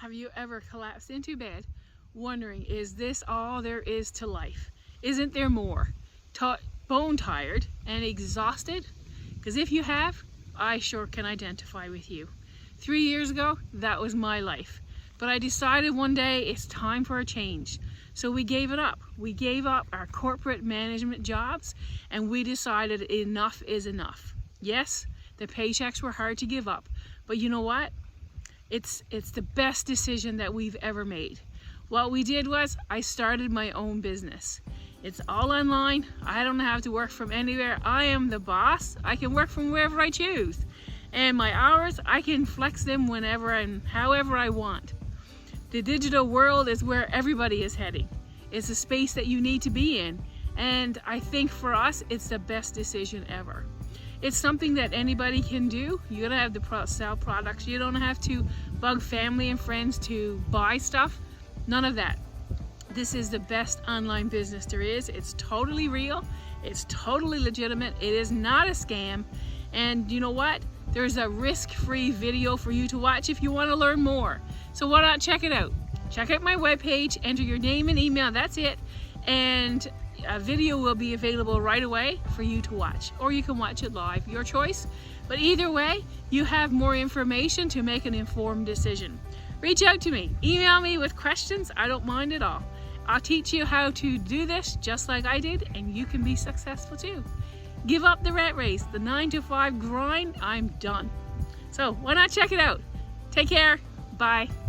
Have you ever collapsed into bed wondering, is this all there is to life? Isn't there more? Bone tired and exhausted? Because if you have, I sure can identify with you. 3 years ago, that was my life. But I decided one day it's time for a change. So we gave it up. We gave up our corporate management jobs and we decided enough is enough. Yes, the paychecks were hard to give up, but you know what? It's the best decision that we've ever made. What we did was I started my own business. It's all online. I don't have to work from anywhere. I am the boss. I can work from wherever I choose. And my hours, I can flex them whenever and however I want. The digital world is where everybody is heading. It's a space that you need to be in. And I think for us, it's the best decision ever. It's something that anybody can do. You don't have to sell products. You don't have to bug family and friends to buy stuff. None of that. This is the best online business there is. It's totally real. It's totally legitimate. It is not a scam. And you know what? There's a risk-free video for you to watch if you want to learn more. So why not check it out? Check out my webpage, enter your name and email, that's it. And a video will be available right away for you to watch, or you can watch it live, your choice. But either way, you have more information to make an informed decision. Reach out to me, email me with questions, I don't mind at all. I'll teach you how to do this just like I did, and you can be successful too. Give up the rat race, the 9 to 5 grind, I'm done. So why not check it out? Take care, bye.